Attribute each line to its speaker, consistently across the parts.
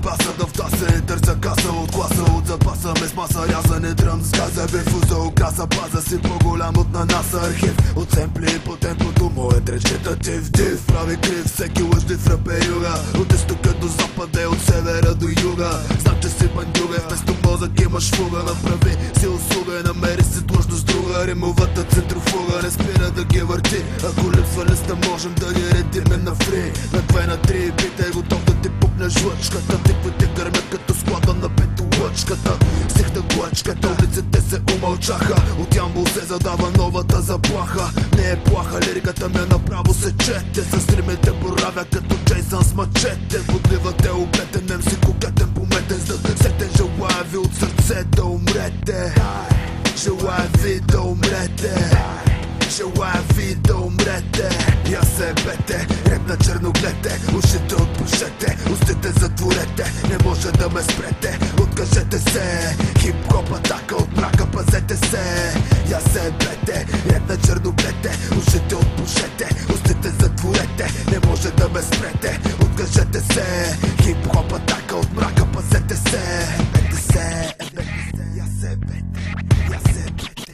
Speaker 1: паса да втаса, не търся каса от класа, от запаса ме с маса, рязане дръм с газа, бифу за украса, база си по-голям от на NASA архив, от семпли по темпото, моят речетатив див, прави крив, всеки лъжлив рапер юга, от изтока до запада, от севера до юга, знам, че си бандюга, вместо мозък имаш фуга, направи си услуга, намери си длъжност друга, римовата центрофуга не спира да ги върти, ако липсва листа можем да ги редирме на фри, на 2 на 3 бите, готов да ти пупнеш лъчката, тиквите гърмят като склада на петолъчката, стихна глъчката, улиците се умълчаха, от Ямбол се задава новата заплаха, не е плаха, лириката ми направо се чете, с римите боравя като Джейсън с мачете, подливате облетен, нем си кокетен, пометен, за да сетен, желая ви от сърце да умрете, желая ви да умрете, желая ви да умрете. Я се бете, реп на черноглете, ушите отпушете, устите затворете, не може да ме спрете, откажете се, хип-хоп атака от мрака, пазете се. Я се бете, реп на черноглете, ушите отпушете, устите затворете, не може да ме спрете, откажете се, хип-хоп атака от мрака, пазете се. Бете се, я се бете, я се бете,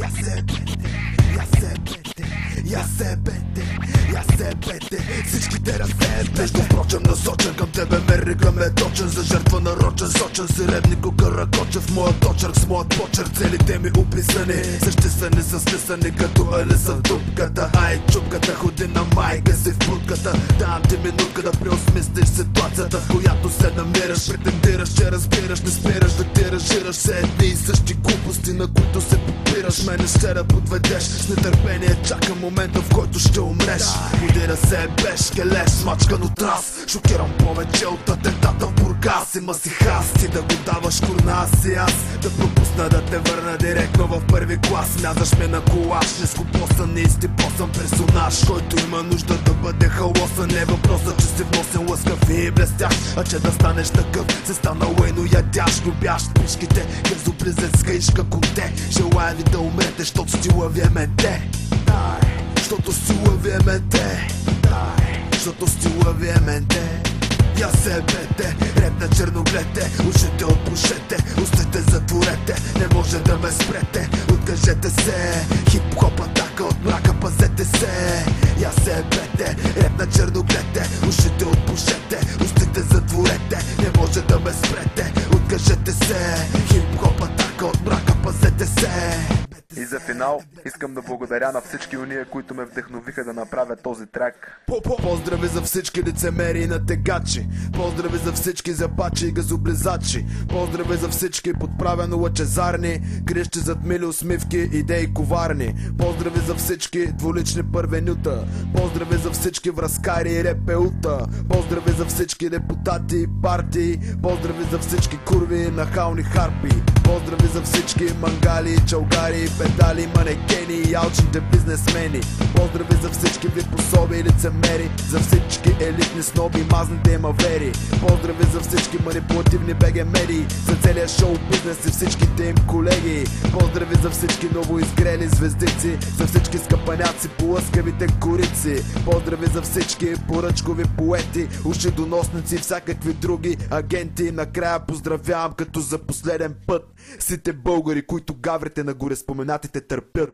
Speaker 1: я се бете, я се бете, я се бете, я се бете, всичките разсеят. Между впрочем насочен към тебе, мерикъм е точен, за жертва нарочен, сочен си ревнико каракочен, в моят очерк с моят почерк, целите ми описани, съществени са слисани като Алиса в дупката, ай чупката, ходи на майка си в будката, давам ти минутка да преосмислиш ситуацията, в която се намираш, претендираш, че разбираш, не спираш да тиражираш все едни и същи глупости, на които се подпираш, мене ще да подведеш, с нетърпение чакам момента, в който ще умреш, подира се беш, келеш, смачкан от раз, шокирам повече от атентата в Бургас, има си хас, ти да го даваш курна, си аз да пропусна да те върна директно в първи клас, мязаш ме на колаш, нескопосан и изтипосан персонаж, който има нужда да бъде халосан, не въпросът, че си вносен лъскав и блестящ, а че да станеш такъв, се стана лейно ядящ, любящ пишките, газоблизет с хаишка конте, желая ви да умрете, щото стила ви е менте, щото стила ви е менте, защото стила ви е менте. Я се бете, реп на черноглете, ушите отпушете, устите затворете, не може да ме спрете, откажете се, хип-хоп атака от мрака, пазете се. Я се бете, реп на черноглете, ушите отпушете, устите затворете, не може да ме спрете, откажете се, хип-хоп атака от мрака, пазете се.
Speaker 2: И за финал искам да благодаря на всички уния, които ме вдъхновиха да направя този трак.
Speaker 1: Поздрави за всички лицемери и натегачи, поздрави за всички запачи и газоблизачи, поздрави за всички подправено лъчезарни, крещи зад мили усмивки, идеи коварни, поздрави за всички двулични първенюта, поздрави за всички връзкари и репеута, поздрави за всички депутати и партии, поздрави за всички курви нахални харпи, поздрави за всички мангали, чалгари, педали, манекени и алчните бизнесмени, поздрави за всички ви пособи и лицемери, за всички елитни сноби и мазните имавери, поздрави за всички манипулативни БГ медии, за целия шоу бизнес и всичките им колеги, поздрави за всички новоизгрели звездици, за всички скъпаняци по лъскавите корици, поздрави за всички поръчкови поети, ушедоносници и всякакви други агенти. Накрая поздравявам като за последен път сите българи, които гаврите на гореспоменатите търпят.